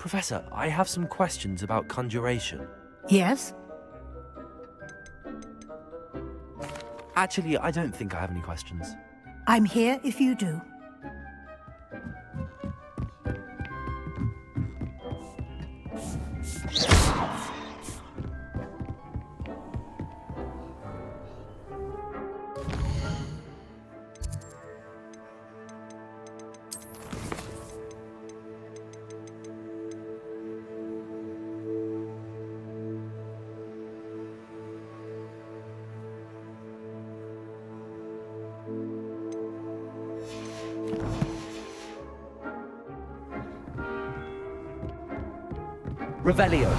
Professor, I have some questions about conjuration. Yes? Actually, I don't think I have any questions. I'm here if you do. Revelio.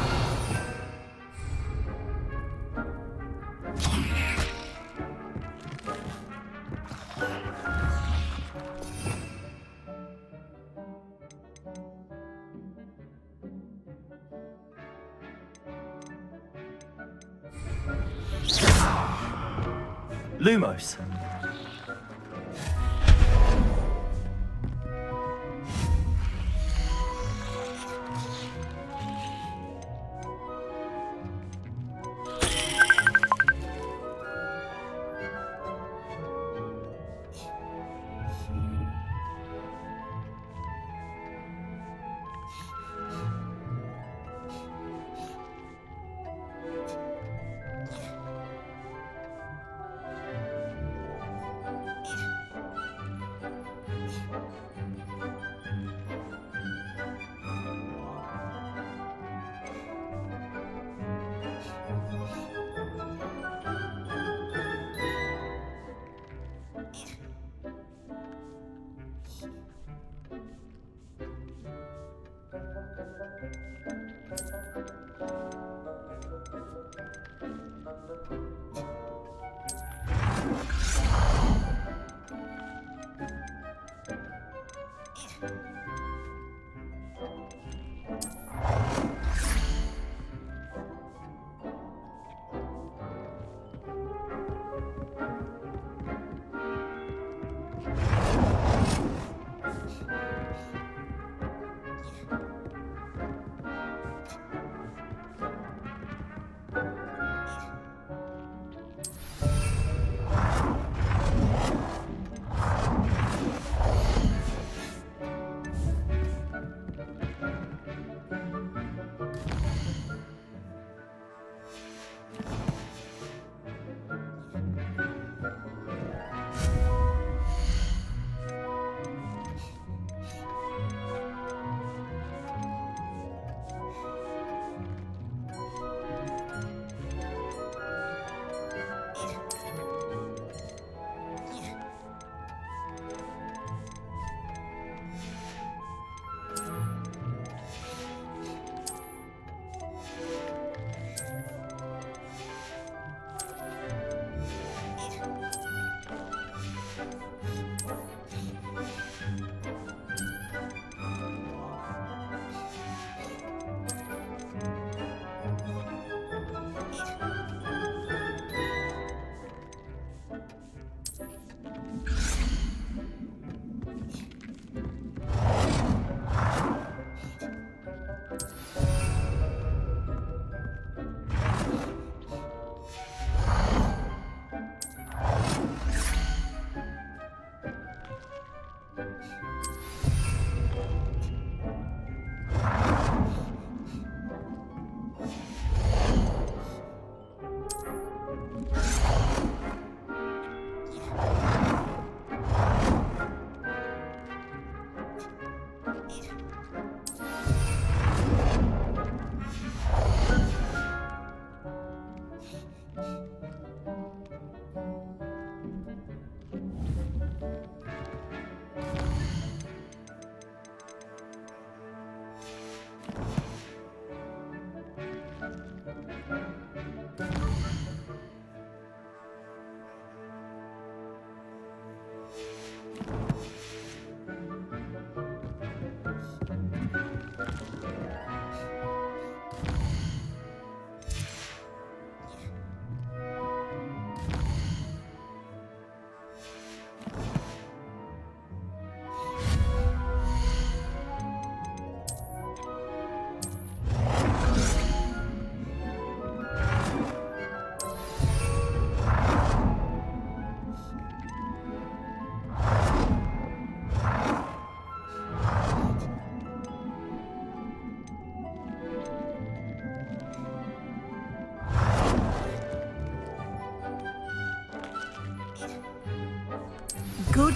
Lumos.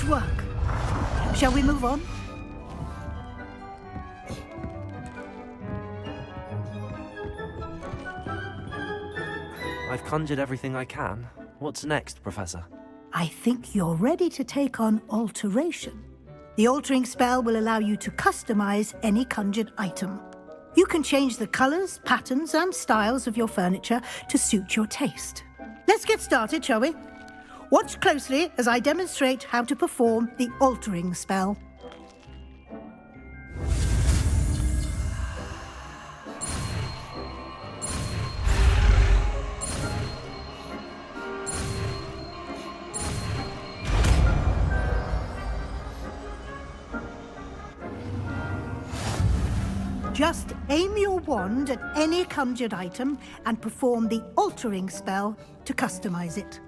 work. Shall we move on? I've conjured everything I can. What's next, Professor? I think you're ready to take on alteration. The altering spell will allow you to customize any conjured item. You can change the colors, patterns, and styles of your furniture to suit your taste. Let's get started, shall we? Watch closely as I demonstrate how to perform the altering spell. Just aim your wand at any conjured item and perform the altering spell to customize it.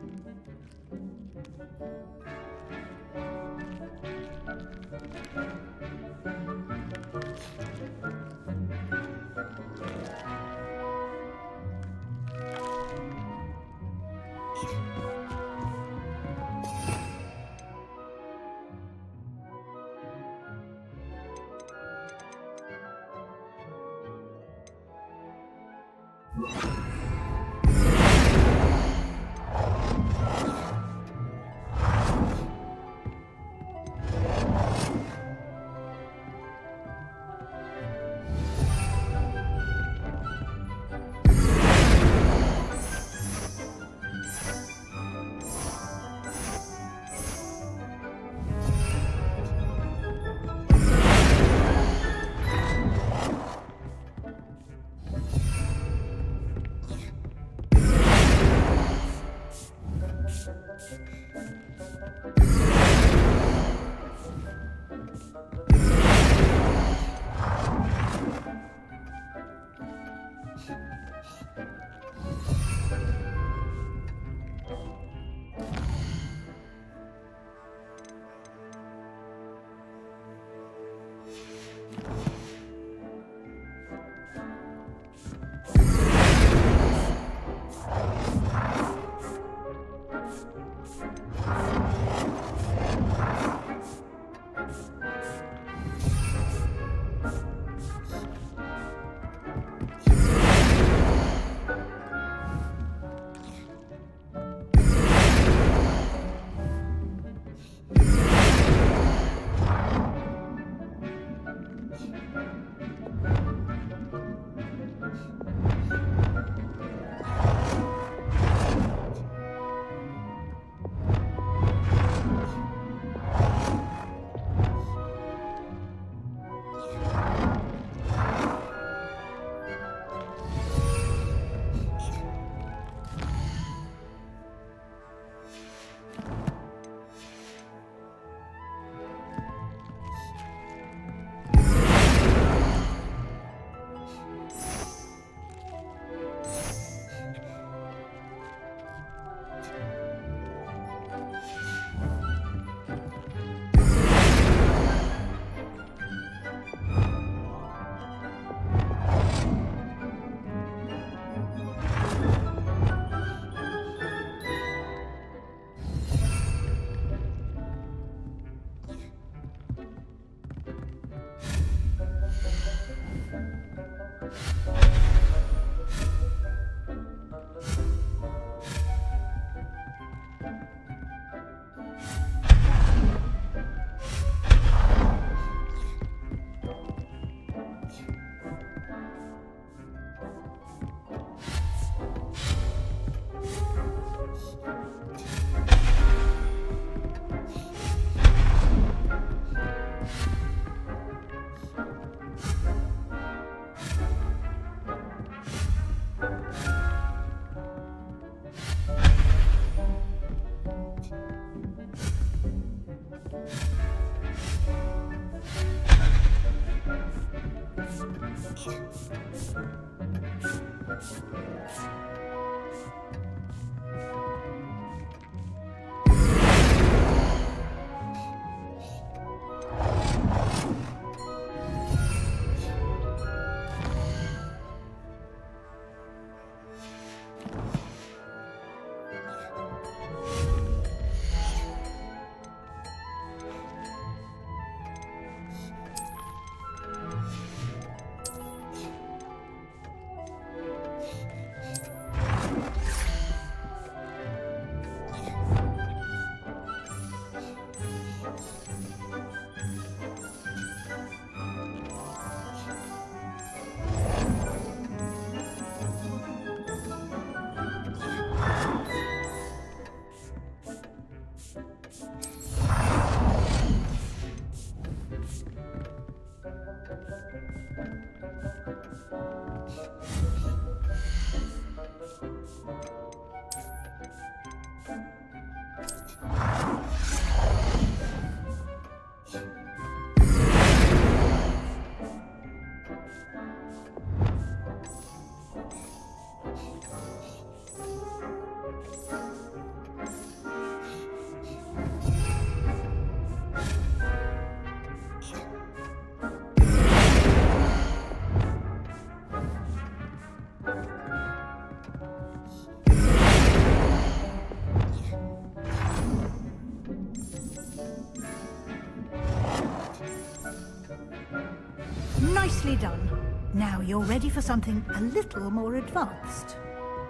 Nicely done. Now you're ready for something a little more advanced.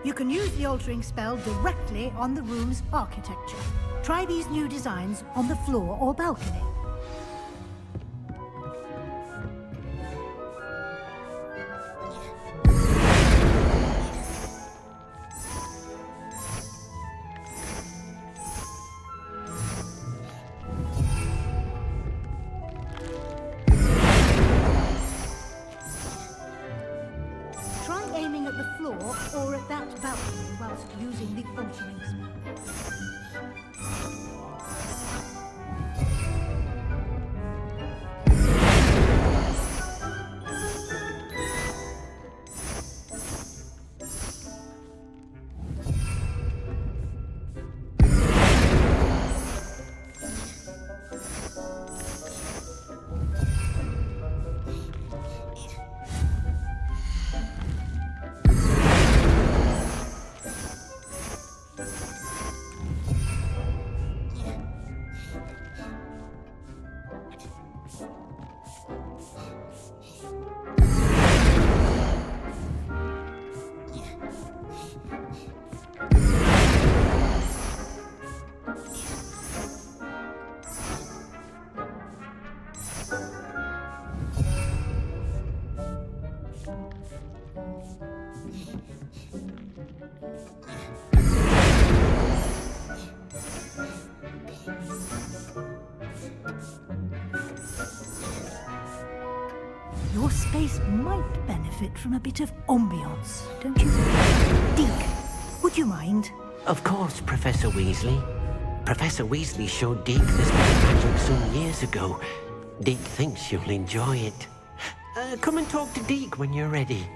You can use the altering spell directly on the room's architecture. Try these new designs on the floor or balcony. Or at that balcony whilst using the altering spell. Your space might benefit from a bit of ambiance, don't you think? Deke, would you mind? Of course, Professor Weasley. Professor Weasley showed Deke this bit of magic some years ago. Deke thinks you'll enjoy it. Come and talk to Deke when you're ready.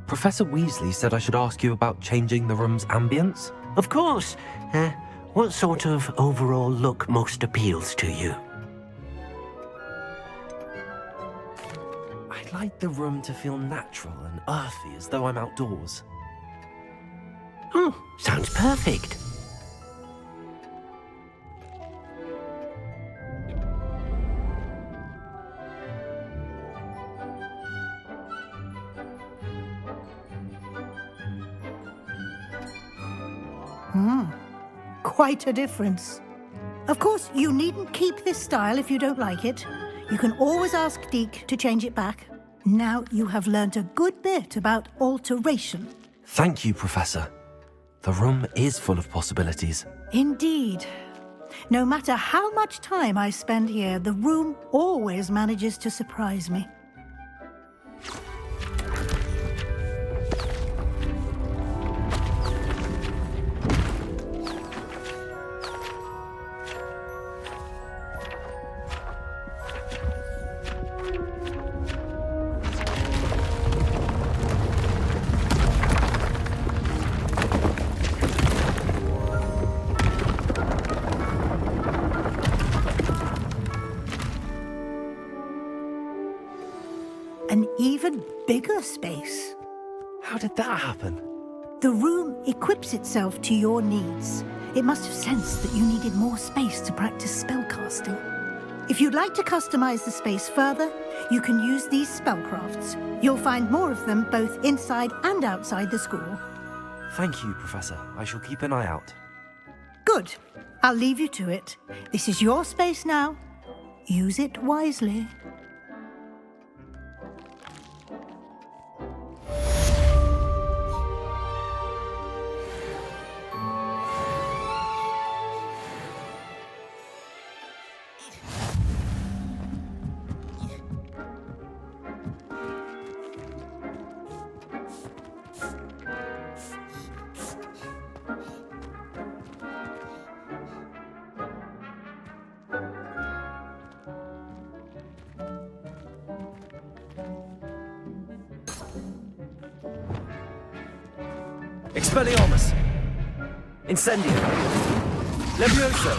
Professor Weasley said I should ask you about changing the room's ambience. Of course. What sort of overall look most appeals to you? I'd like the room to feel natural and earthy, as though I'm outdoors. Oh, sounds perfect. Quite a difference. Of course, you needn't keep this style if you don't like it. You can always ask Deke to change it back. Now you have learnt a good bit about alteration. Thank you, Professor. The room is full of possibilities. Indeed. No matter how much time I spend here, the room always manages to surprise me. An even bigger space. How did that happen? The room equips itself to your needs. It must have sensed that you needed more space to practice spellcasting. If you'd like to customize the space further, you can use these spellcrafts. You'll find more of them both inside and outside the school. Thank you, Professor. I shall keep an eye out. Good. I'll leave you to it. This is your space now. Use it wisely. Expelliarmus! Incendio! Levioso!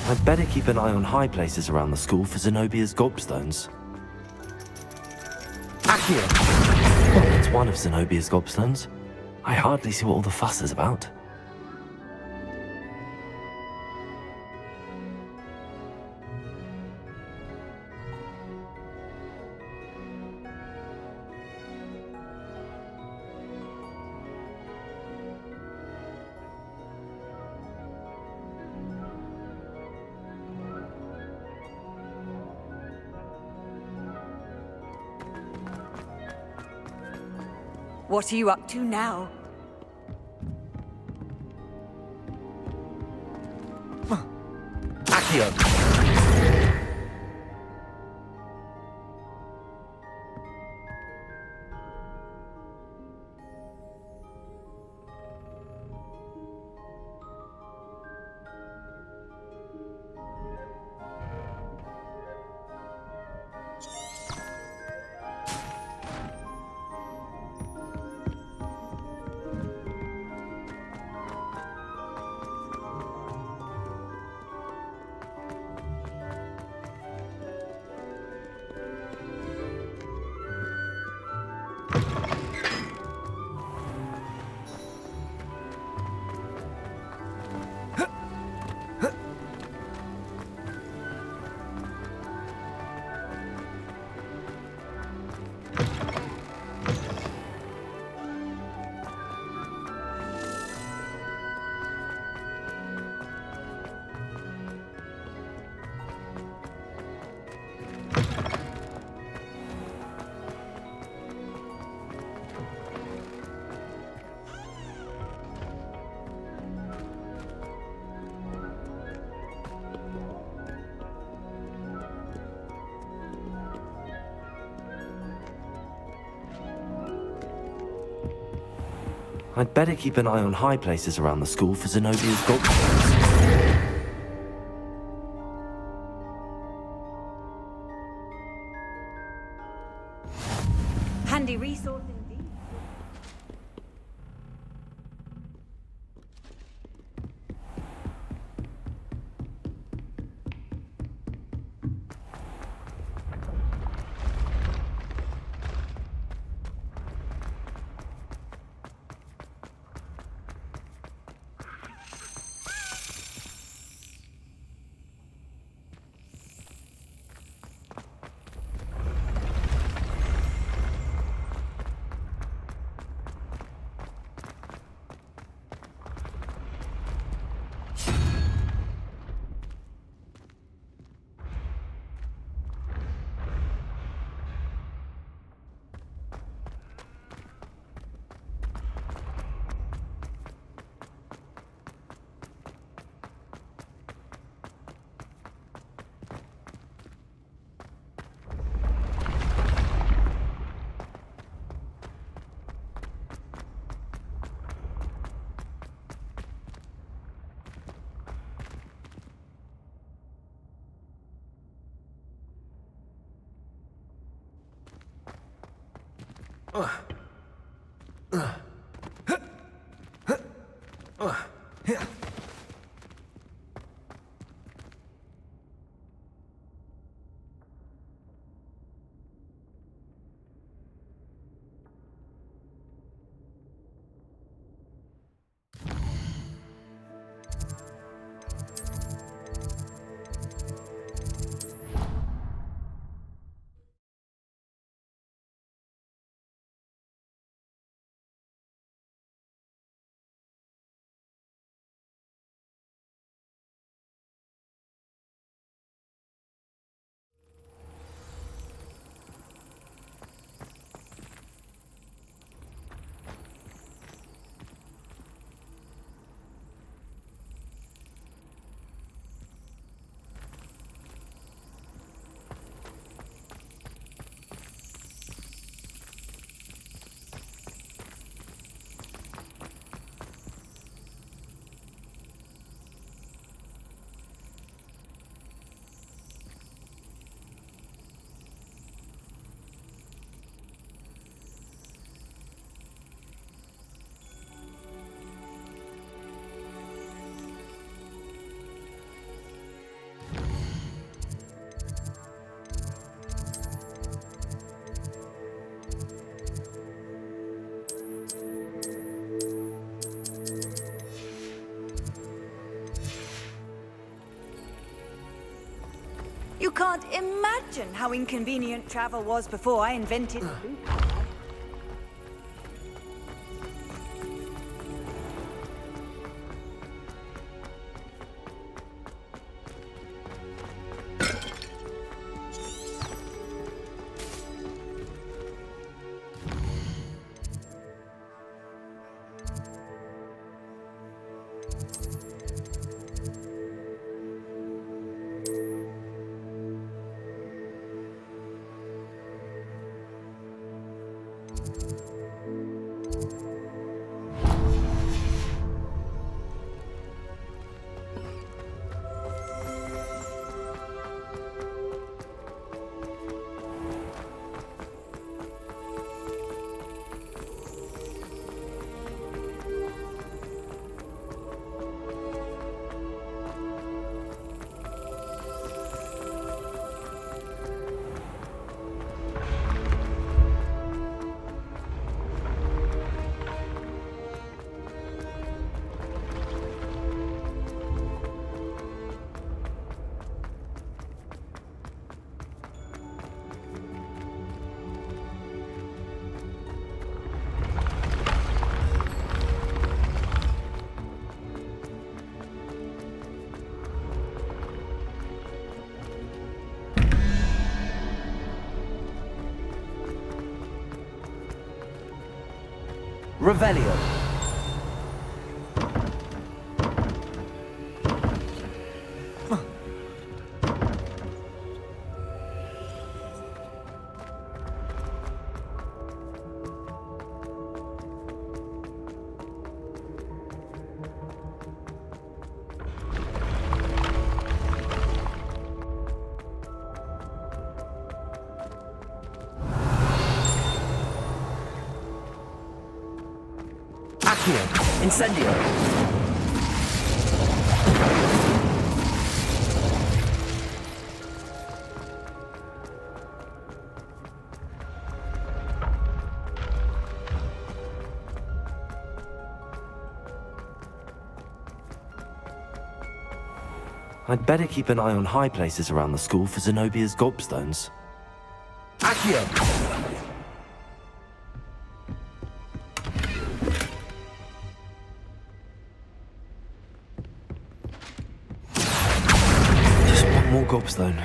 I'd better keep an eye on high places around the school for Zenobia's gobstones. Accio! Well, that's one of Zenobia's gobstones. I hardly see what all the fuss is about. What are you up to now? Accio! I'd better keep an eye on high places around the school for Zenobia's gobstones. Handy resource indeed. You can't imagine how inconvenient travel was before I invented Vulcan. Revelio. Incendio! I'd better keep an eye on high places around the school for Zenobia's gobstones. Accio! More gobstone.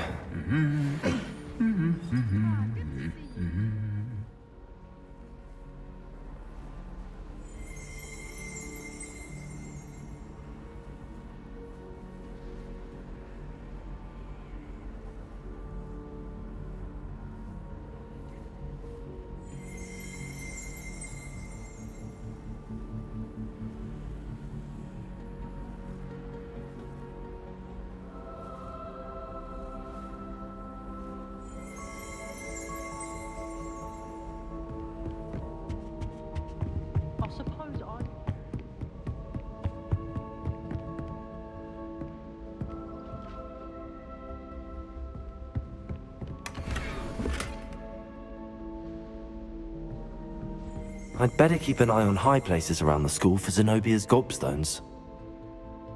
I'd better keep an eye on high places around the school for Zenobia's gobstones.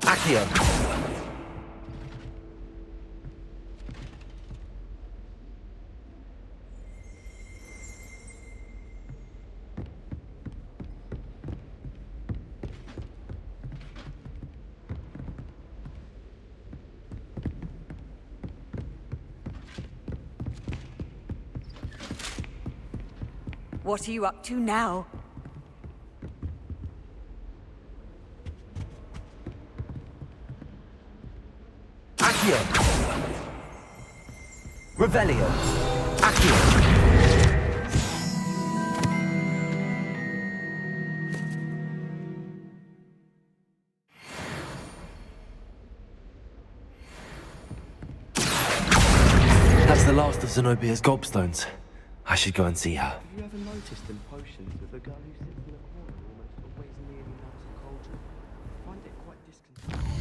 Accio! What are you up to now? Accio! Revelio! Accio! That's the last of Zenobia's gobstones. I should go and see her. Have you ever noticed in potions that the girl who sits in the corner almost always nearly knows a cauldron? I find it quite disconcerting.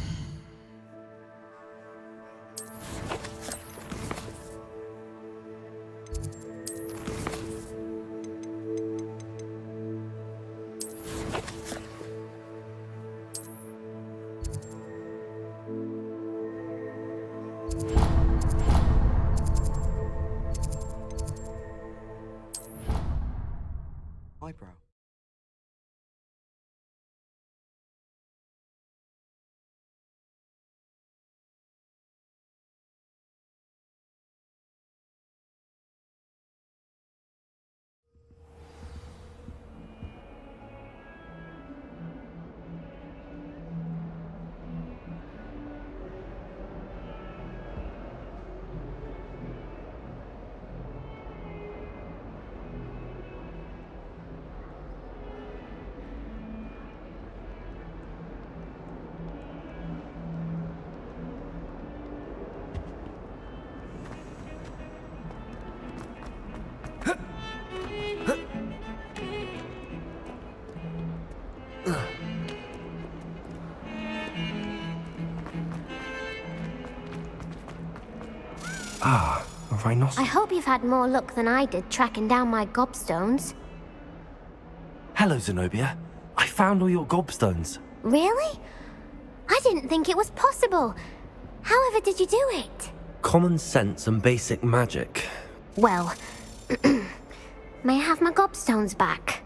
Ah, a rhinoceros. I hope you've had more luck than I did tracking down my gobstones. Hello, Zenobia. I found all your gobstones. Really? I didn't think it was possible. However did you do it? Common sense and basic magic. Well, may I have my gobstones back?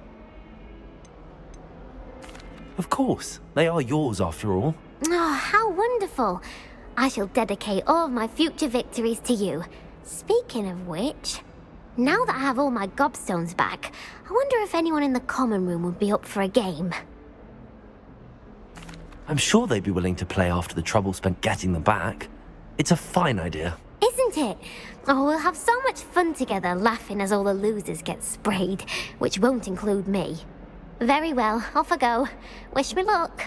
Of course. They are yours after all. Oh, how wonderful. I shall dedicate all of my future victories to you. Speaking of which, now that I have all my gobstones back, I wonder if anyone in the common room would be up for a game. I'm sure they'd be willing to play after the trouble spent getting them back. It's a fine idea. Isn't it? Oh, we'll have so much fun together laughing as all the losers get sprayed, which won't include me. Very well, off I go. Wish me luck.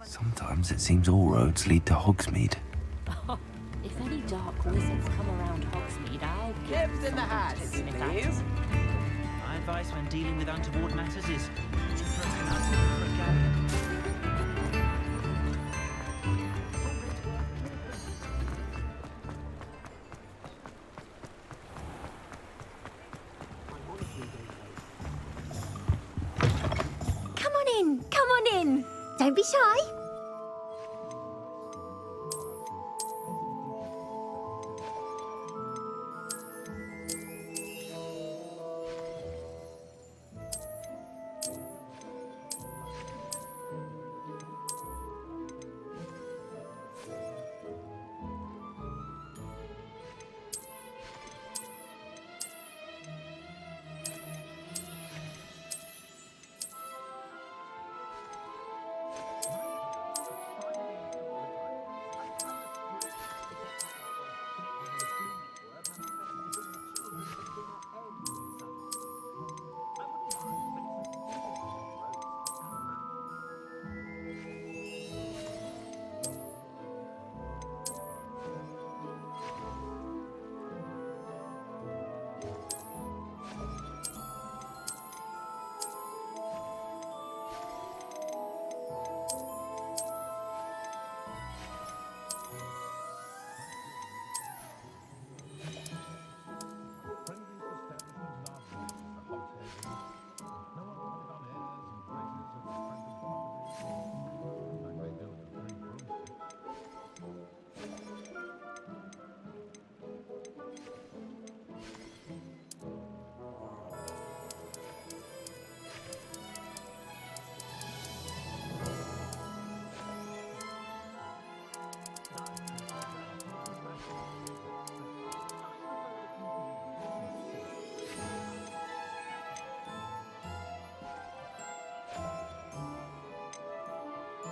Sometimes it seems all roads lead to Hogsmeade. If any dark wizards come around Hogsmeade, I'll get Gibbs in the hat, please. My advice when dealing with untoward matters is to throw an out for a gallon. Come on in. Don't be shy.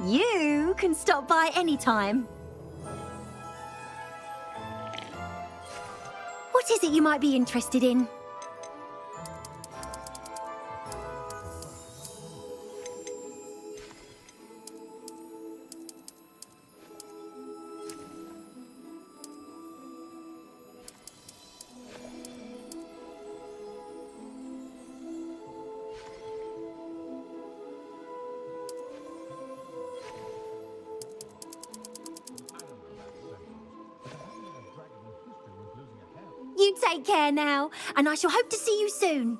You can stop by anytime. What is it you might be interested in? You take care now, and I shall hope to see you soon.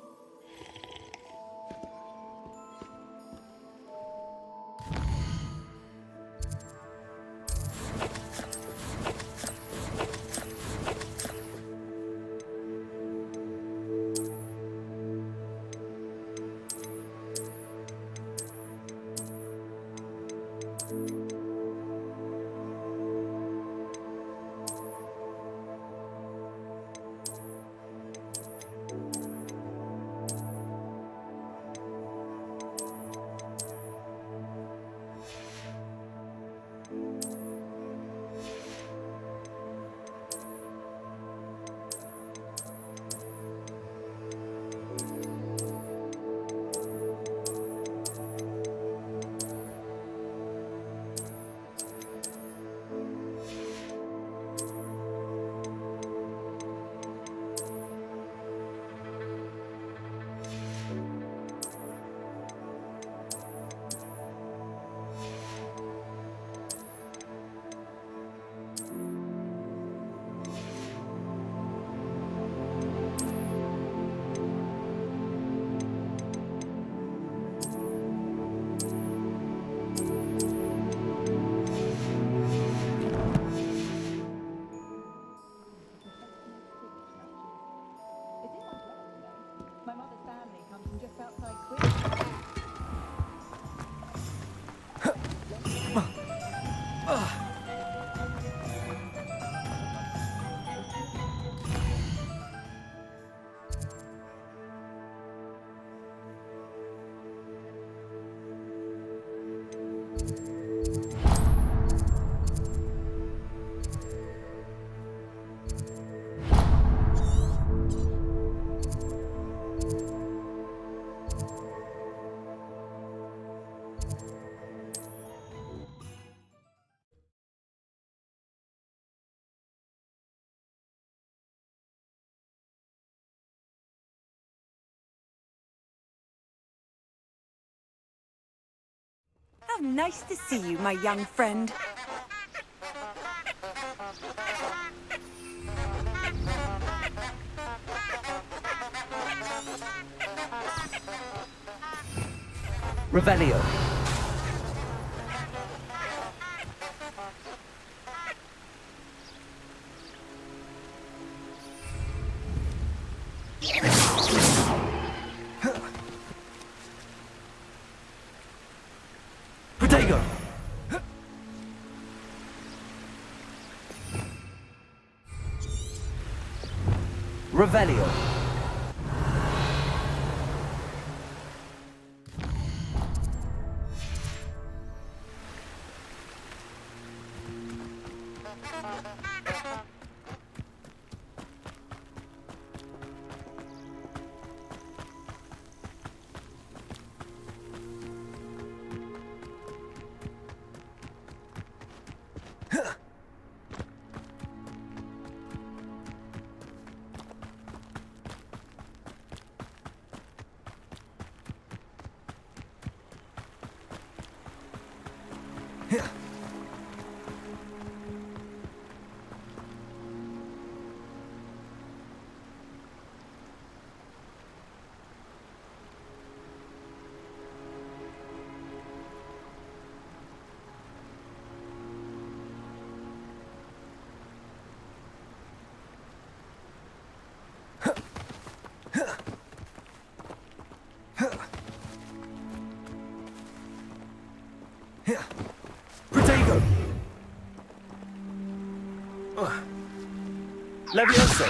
How nice to see you, my young friend. Revelio. Protego. Revelio. Protego. Levioso.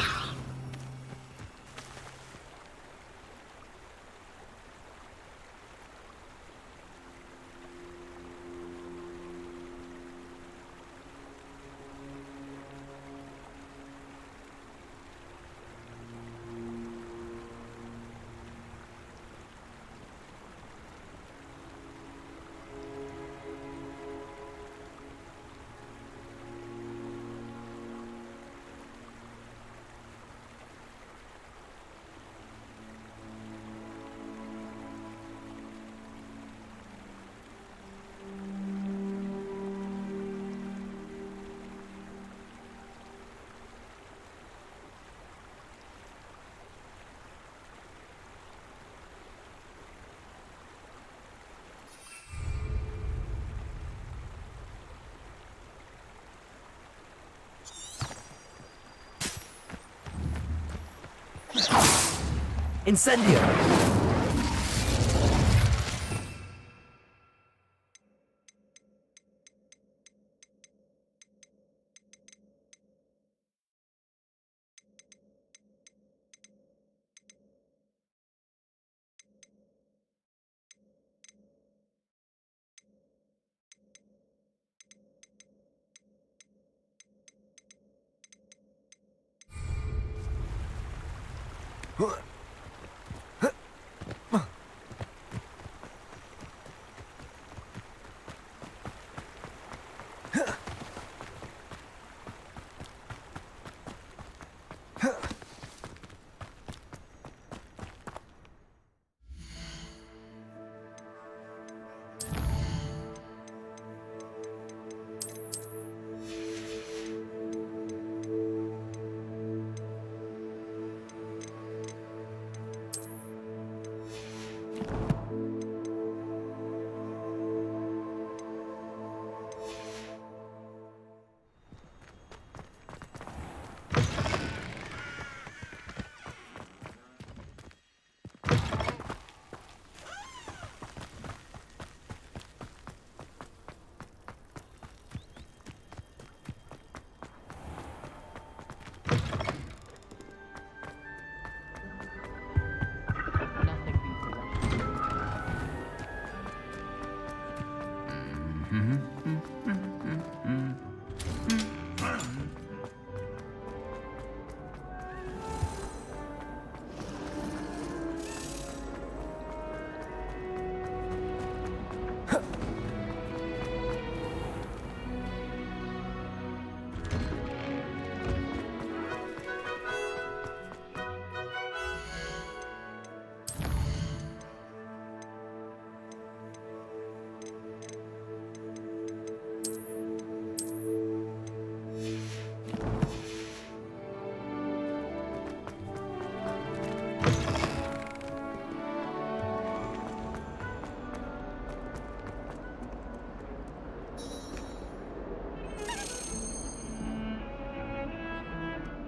Incendio!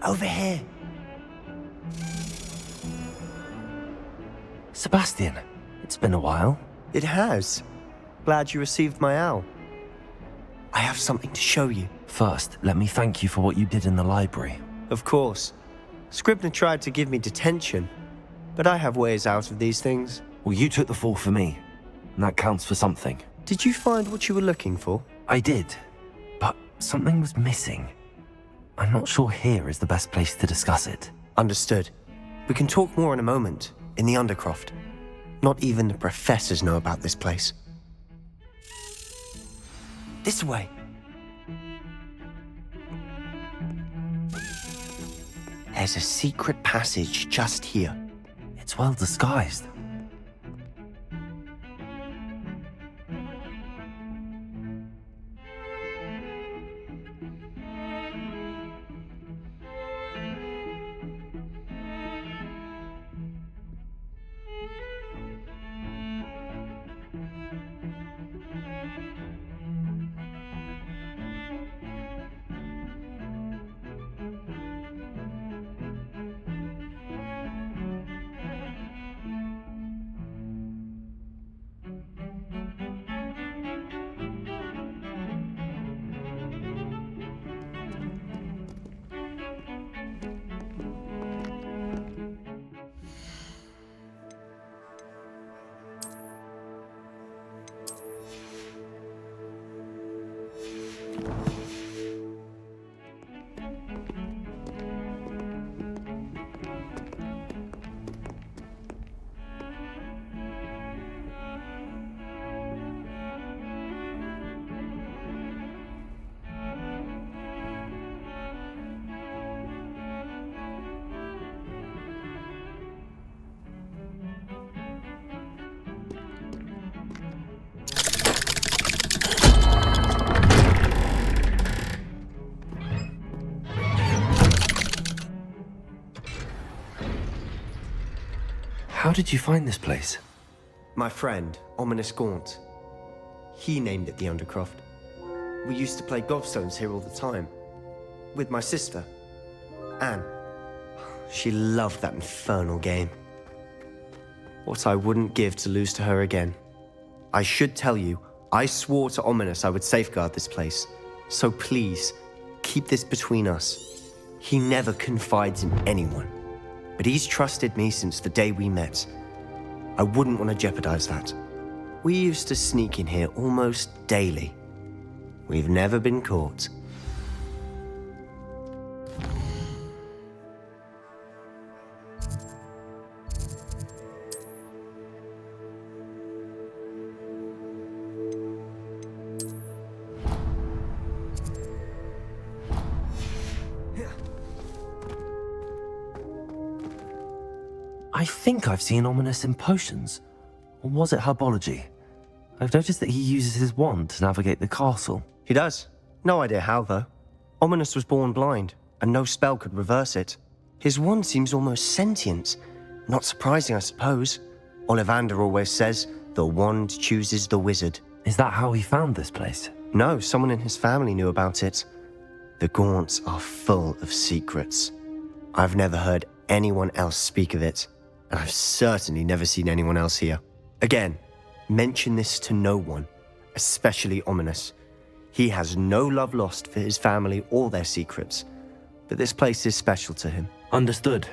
Over here. Sebastian, it's been a while. It has. Glad you received my owl. I have something to show you. First, let me thank you for what you did in the library. Of course. Scribner tried to give me detention, but I have ways out of these things. Well, you took the fall for me, and that counts for something. Did you find what you were looking for? I did, but something was missing. I'm not sure here is the best place to discuss it. Understood. We can talk more in a moment, in the Undercroft. Not even the professors know about this place. This way. There's a secret passage just here. It's well disguised. How did you find this place? My friend, Ominous Gaunt. He named it the Undercroft. We used to play gobstones here all the time. With my sister, Anne. She loved that infernal game. What I wouldn't give to lose to her again. I should tell you, I swore to Ominous I would safeguard this place. So please, keep this between us. He never confides in anyone, but he's trusted me since the day we met. I wouldn't want to jeopardize that. We used to sneak in here almost daily. We've never been caught. I think I've seen Ominous in potions. Or was it herbology? I've noticed that he uses his wand to navigate the castle. He does. No idea how, though. Ominous was born blind, and no spell could reverse it. His wand seems almost sentient. Not surprising, I suppose. Ollivander always says, the wand chooses the wizard. Is that how he found this place? No, someone in his family knew about it. The Gaunts are full of secrets. I've never heard anyone else speak of it, and I've certainly never seen anyone else here. Again, mention this to no one, especially Ominous. He has no love lost for his family or their secrets, but this place is special to him. Understood.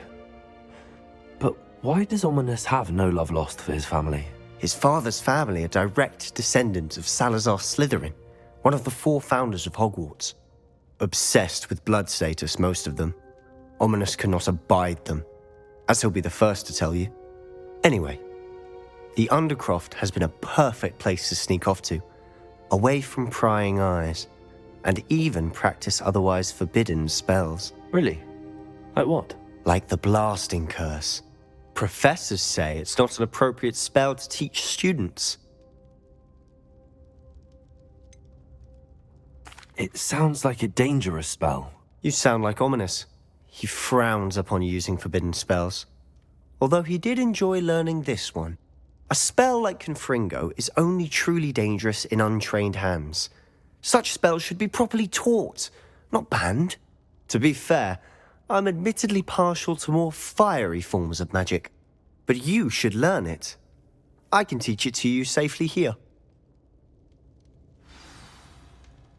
But why does Ominous have no love lost for his family? His father's family are direct descendants of Salazar Slytherin, one of the 4 founders of Hogwarts. Obsessed with blood status, most of them. Ominous cannot abide them, as he'll be the first to tell you. Anyway, the Undercroft has been a perfect place to sneak off to, away from prying eyes, and even practice otherwise forbidden spells. Really? Like what? Like the Blasting Curse. Professors say it's not an appropriate spell to teach students. It sounds like a dangerous spell. You sound like Ominous. He frowns upon using forbidden spells. Although he did enjoy learning this one. A spell like Confringo is only truly dangerous in untrained hands. Such spells should be properly taught, not banned. To be fair, I'm admittedly partial to more fiery forms of magic. But you should learn it. I can teach it to you safely here.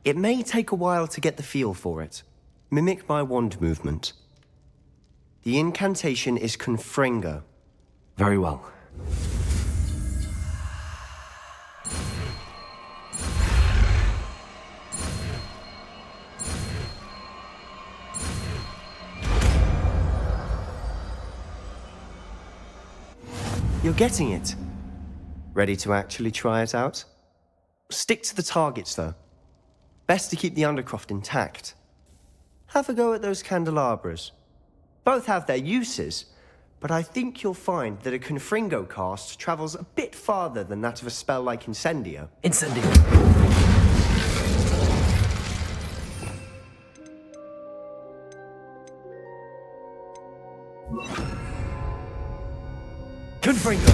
It may take a while to get the feel for it. Mimic my wand movement. The incantation is Confringo. Very well. You're getting it. Ready to actually try it out? Stick to the targets, though. Best to keep the Undercroft intact. Have a go at those candelabras. Both have their uses, but I think you'll find that a Confringo cast travels a bit farther than that of a spell like Incendio. Incendio! Confringo!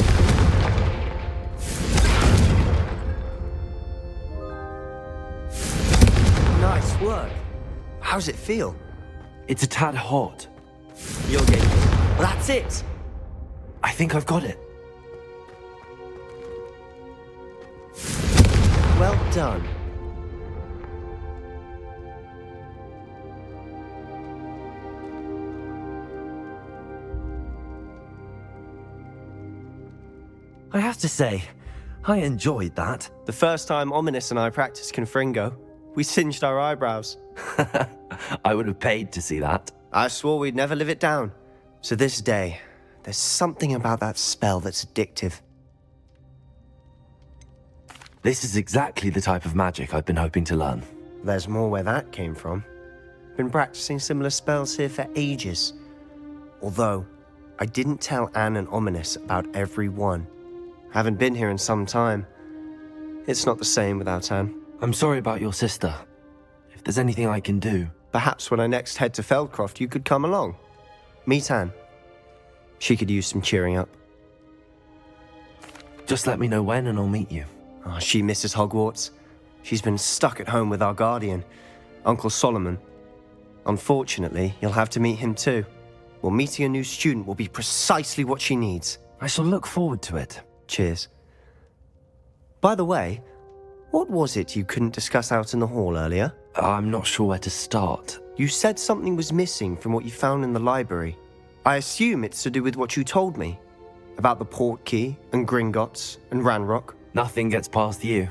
Nice work. How's it feel? It's a tad hot. You'll get it. That's it! I think I've got it. Well done. I have to say, I enjoyed that. The first time Ominous and I practiced Confringo, we singed our eyebrows. I would have paid to see that. I swore we'd never live it down. To this day, there's something about that spell that's addictive. This is exactly the type of magic I've been hoping to learn. There's more where that came from. Been practicing similar spells here for ages. Although, I didn't tell Anne and Ominous about every one. Haven't been here in some time. It's not the same without Anne. I'm sorry about your sister. If there's anything I can do... Perhaps when I next head to Feldcroft, you could come along. Meet Anne. She could use some cheering up. Just let me know when and I'll meet you. Oh, she misses Hogwarts. She's been stuck at home with our guardian, Uncle Solomon. Unfortunately, you'll have to meet him too. Well, meeting a new student will be precisely what she needs. I shall look forward to it. Cheers. By the way, what was it you couldn't discuss out in the hall earlier? I'm not sure where to start. You said something was missing from what you found in the library. I assume it's to do with what you told me. About the Portkey and Gringotts and Ranrock. Nothing gets past you.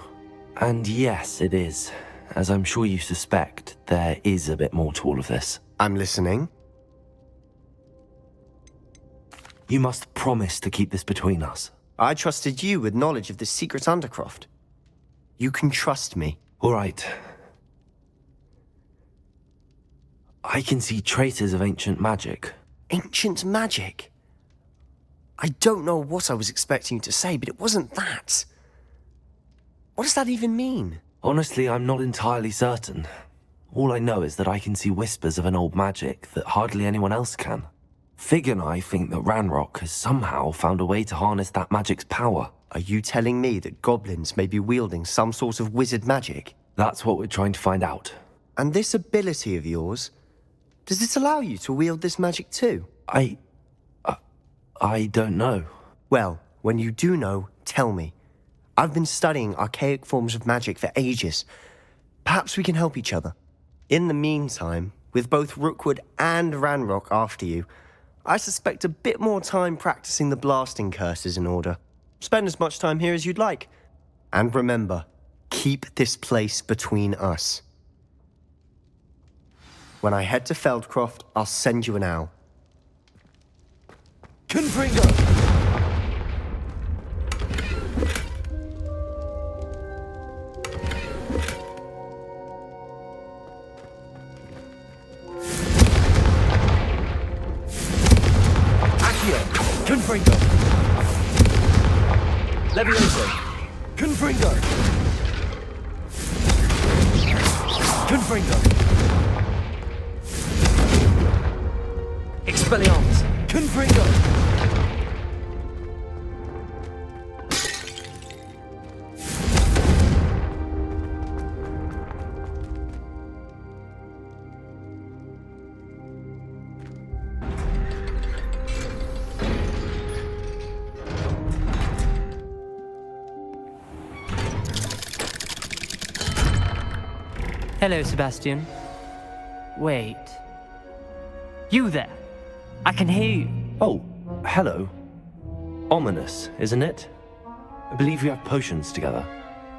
And yes, it is. As I'm sure you suspect, there is a bit more to all of this. I'm listening. You must promise to keep this between us. I trusted you with knowledge of this secret undercroft. You can trust me. All right. I can see traces of ancient magic. Ancient magic? I don't know what I was expecting you to say, but it wasn't that. What does that even mean? Honestly, I'm not entirely certain. All I know is that I can see whispers of an old magic that hardly anyone else can. Fig and I think that Ranrock has somehow found a way to harness that magic's power. Are you telling me that goblins may be wielding some sort of wizard magic? That's what we're trying to find out. And this ability of yours, does it allow you to wield this magic too? I don't know. Well, when you do know, tell me. I've been studying archaic forms of magic for ages. Perhaps we can help each other. In the meantime, with both Rookwood and Ranrock after you, I suspect a bit more time practicing the blasting curse is in order. Spend as much time here as you'd like. And remember, keep this place between us. When I head to Feldcroft, I'll send you an owl. Confringo! Confringo! Levioso! Confringo! Confringo! Expelliarmus! Confringo! Hello, Sebastian. Wait. You there? I can hear you. Oh, hello. Ominous, isn't it? I believe we have potions together.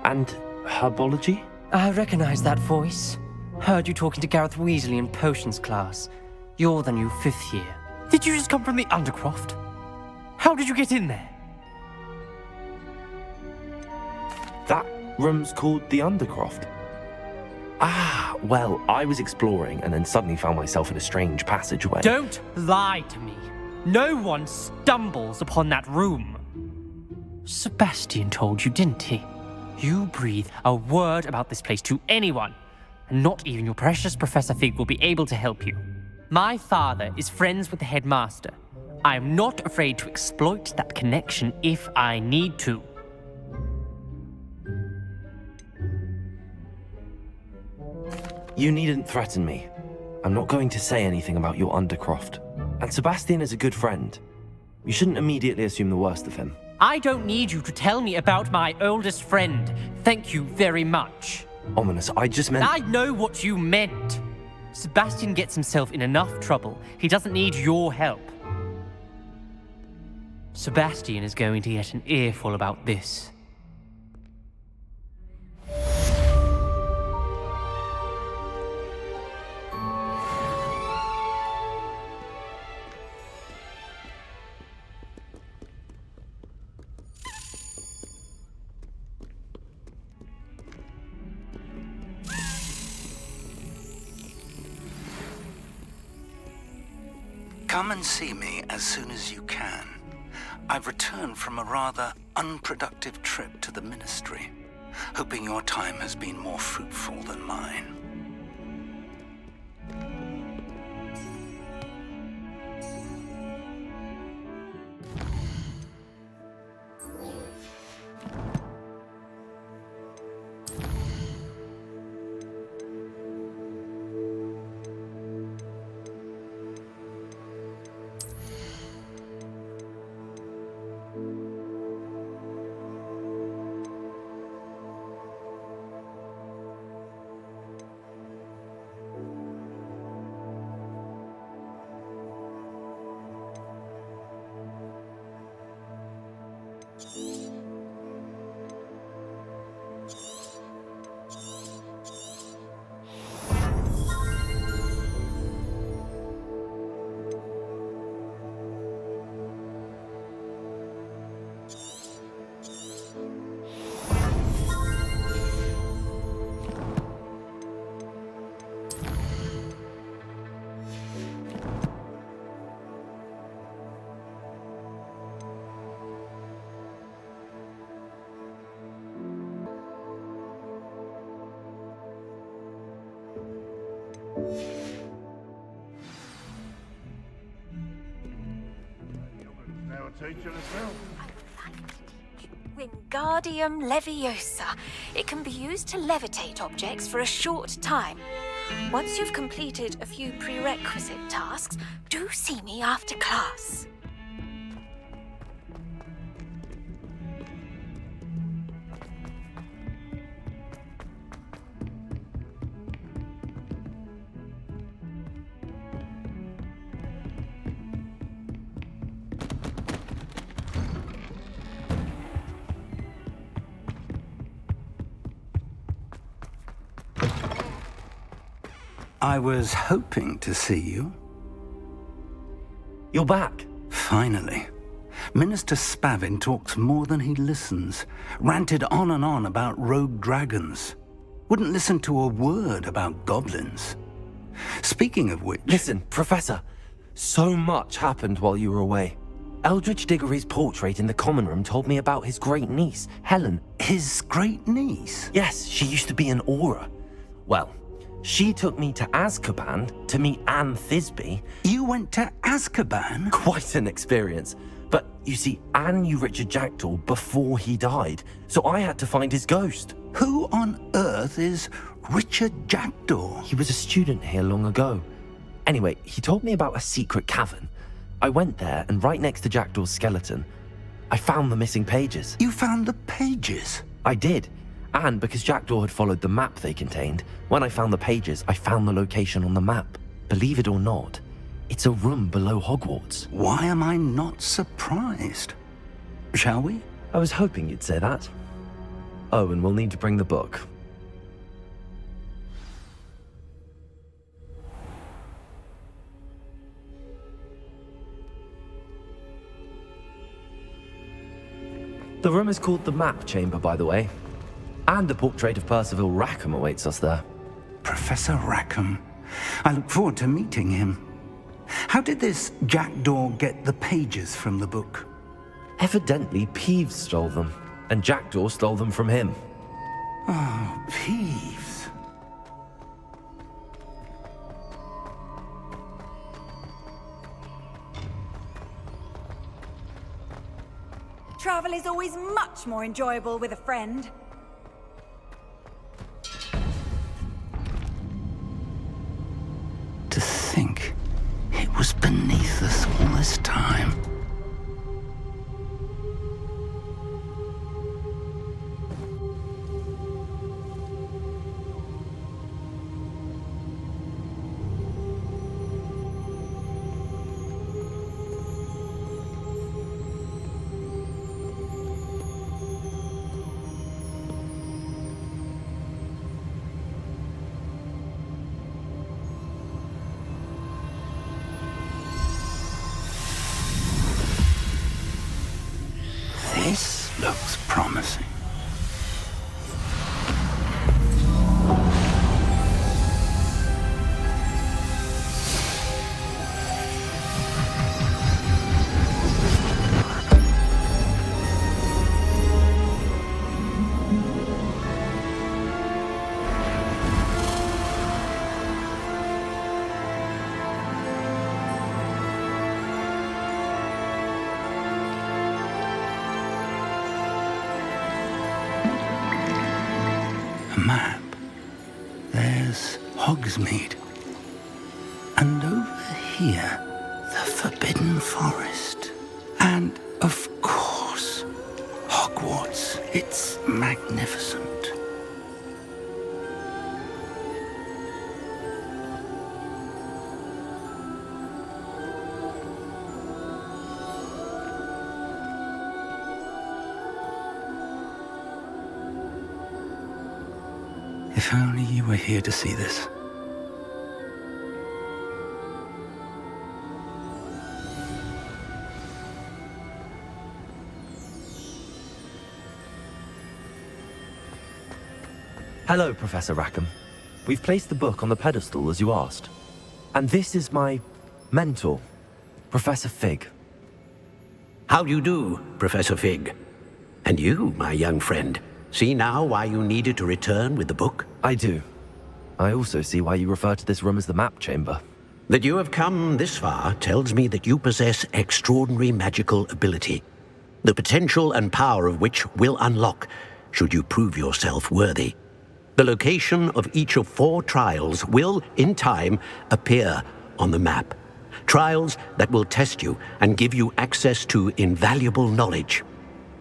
And herbology? I recognize that voice. Heard you talking to Gareth Weasley in potions class. You're the new 5th year. Did you just come from the Undercroft? How did you get in there? That room's called the Undercroft. Ah, well, I was exploring and then suddenly found myself in a strange passageway. Don't lie to me. No one stumbles upon that room. Sebastian told you, didn't he? You breathe a word about this place to anyone, and not even your precious Professor Fig will be able to help you. My father is friends with the headmaster. I am not afraid to exploit that connection if I need to. You needn't threaten me. I'm not going to say anything about your Undercroft. And Sebastian is a good friend. You shouldn't immediately assume the worst of him. I don't need you to tell me about my oldest friend. Thank you very much. Ominous, I just meant... I know what you meant. Sebastian gets himself in enough trouble. He doesn't need your help. Sebastian is going to get an earful about this. Come and see me as soon as you can. I've returned from a rather unproductive trip to the Ministry, hoping your time has been more fruitful than mine. Wingardium Leviosa. It can be used to levitate objects for a short time. Once you've completed a few prerequisite tasks, do see me after class. I was hoping to see you. You're back. Finally. Minister Spavin talks more than he listens. Ranted on and on about rogue dragons. Wouldn't listen to a word about goblins. Speaking of which... Listen, Professor. So much happened while you were away. Eldridge Diggory's portrait in the common room told me about his great niece, Helen. His great niece? Yes, she used to be an Auror. Well, she took me to Azkaban to meet Anne Thisbe. You went to Azkaban? Quite an experience. But you see, Anne knew Richard Jackdaw before he died, so I had to find his ghost. Who on earth is Richard Jackdaw? He was a student here long ago. Anyway, he told me about a secret cavern. I went there, and right next to Jackdaw's skeleton, I found the missing pages. You found the pages? I did. And because Jackdaw had followed the map they contained, when I found the pages, I found the location on the map. Believe it or not, it's a room below Hogwarts. Why am I not surprised? Shall we? I was hoping you'd say that. Oh, and we'll need to bring the book. The room is called the Map Chamber, by the way. And a portrait of Percival Rackham awaits us there. Professor Rackham. I look forward to meeting him. How did this Jackdaw get the pages from the book? Evidently, Peeves stole them, and Jackdaw stole them from him. Oh, Peeves. Travel is always much more enjoyable with a friend. To think it was beneath us all this time. This looks promising. Map. There's Hogsmeade. And over here, the Forbidden Forest. And, of course, Hogwarts. It's magnificent. If only you were here to see this. Hello, Professor Rackham. We've placed the book on the pedestal as you asked. And this is my mentor, Professor Fig. How do you do, Professor Fig? And you, my young friend, see now why you needed to return with the book? I do. I also see why you refer to this room as the map chamber. That you have come this far tells me that you possess extraordinary magical ability, the potential and power of which will unlock should you prove yourself worthy. The location of each of 4 trials will, in time, appear on the map. Trials that will test you and give you access to invaluable knowledge.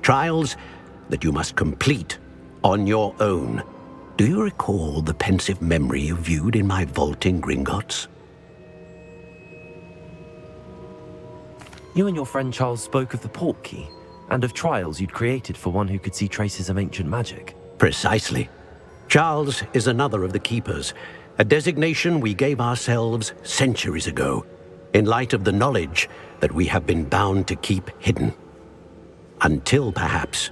Trials that you must complete on your own. Do you recall the pensive memory you viewed in my vaulting Gringotts? You and your friend Charles spoke of the Portkey, and of trials you'd created for one who could see traces of ancient magic. Precisely. Charles is another of the Keepers, a designation we gave ourselves centuries ago, in light of the knowledge that we have been bound to keep hidden. Until perhaps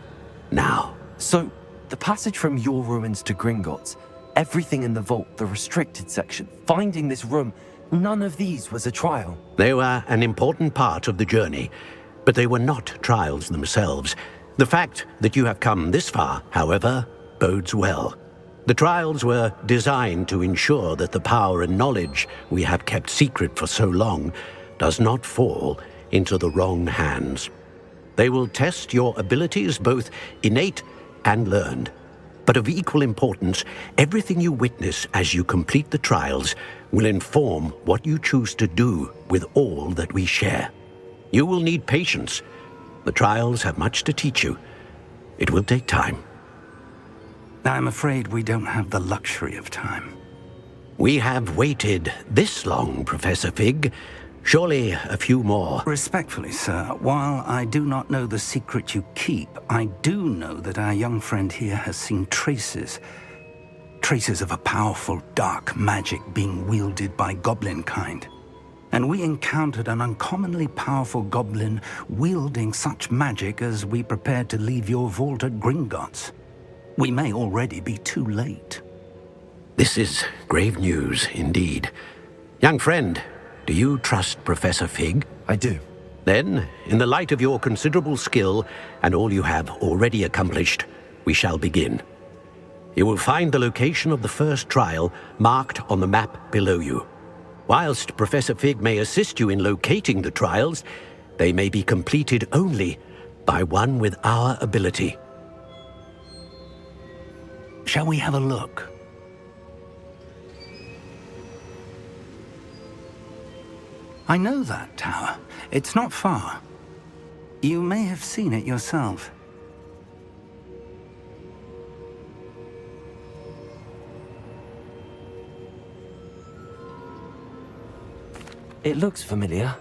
now. So, the passage from your ruins to Gringotts, everything in the vault, the restricted section, finding this room, none of these was a trial. They were an important part of the journey, but they were not trials themselves. The fact that you have come this far, however, bodes well. The trials were designed to ensure that the power and knowledge we have kept secret for so long does not fall into the wrong hands. They will test your abilities, both innate and learned. But of equal importance, everything you witness as you complete the trials will inform what you choose to do with all that we share. You will need patience. The trials have much to teach you. It will take time. I'm afraid we don't have the luxury of time. We have waited this long, Professor Fig. Surely a few more. Respectfully, sir, while I do not know the secret you keep, I do know that our young friend here has seen traces of a powerful dark magic being wielded by goblin kind. And we encountered an uncommonly powerful goblin wielding such magic as we prepared to leave your vault at Gringotts. We may already be too late. This is grave news indeed. Young friend, do you trust Professor Fig? I do. Then, in the light of your considerable skill and all you have already accomplished, we shall begin. You will find the location of the first trial marked on the map below you. Whilst Professor Fig may assist you in locating the trials, they may be completed only by one with our ability. Shall we have a look? I know that tower. It's not far. You may have seen it yourself. It looks familiar.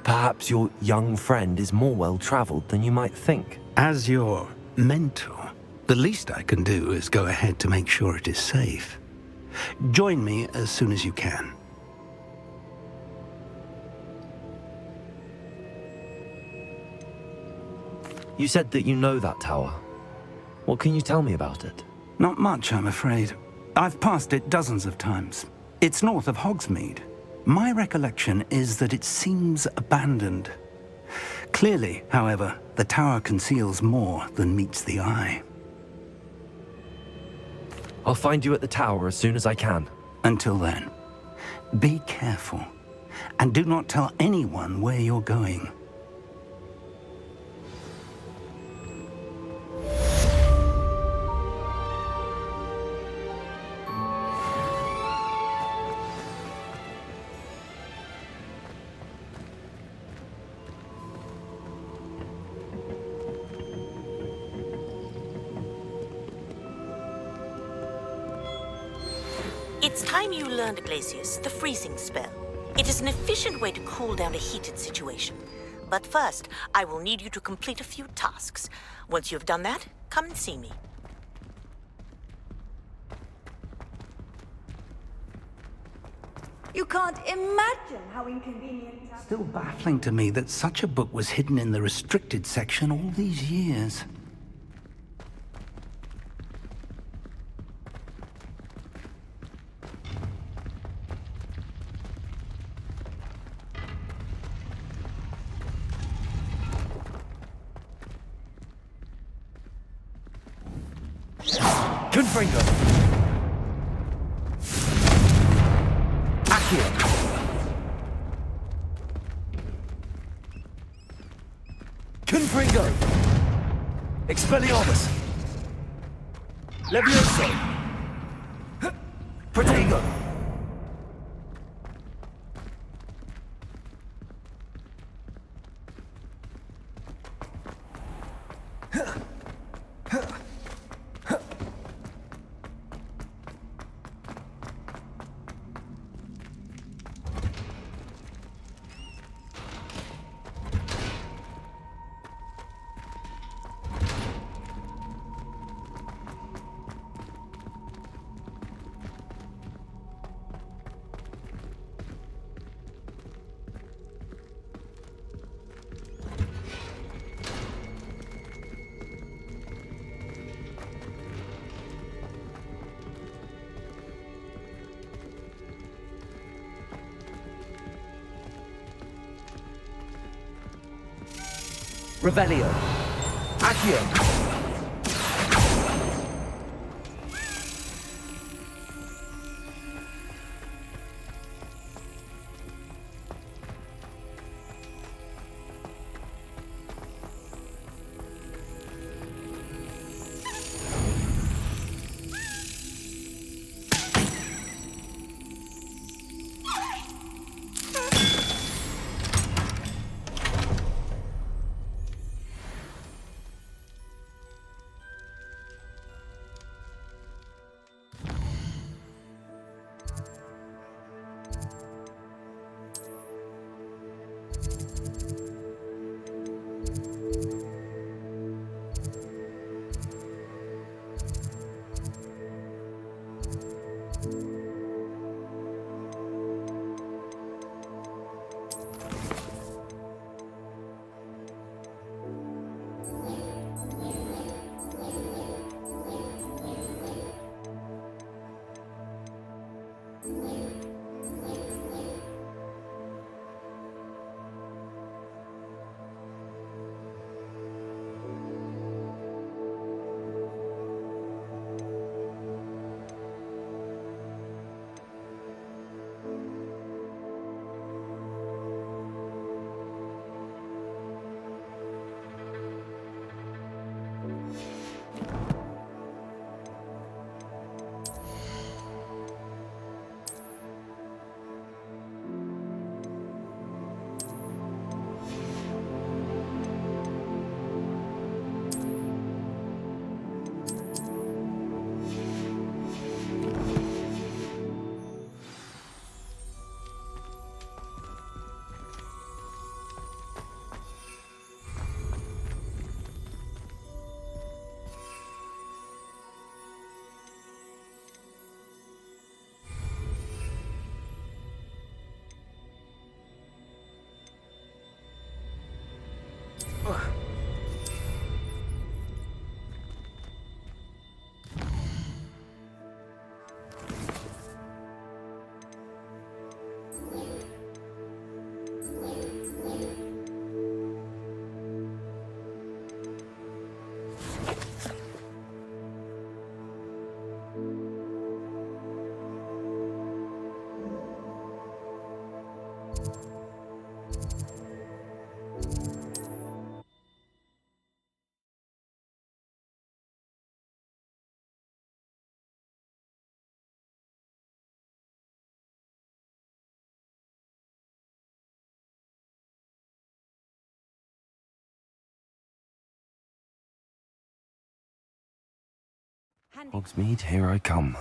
Perhaps your young friend is more well-traveled than you might think. As your mentor, the least I can do is go ahead to make sure it is safe. Join me as soon as you can. You said that you know that tower. What can you tell me about it? Not much, I'm afraid. I've passed it dozens of times. It's north of Hogsmeade. My recollection is that it seems abandoned. Clearly, however, the tower conceals more than meets the eye. I'll find you at the tower as soon as I can. Until then, be careful, and do not tell anyone where you're going. It's time you learned, Glacius, the freezing spell. It is an efficient way to cool down a heated situation. But first, I will need you to complete a few tasks. Once you've done that, come and see me. You can't imagine how inconvenient... Still baffling to me that such a book was hidden in the restricted section all these years. Confringo! Accio! Confringo! Expelliarmus! Levioso! Protego! Revelio. Accio. Hogsmeade, here I come.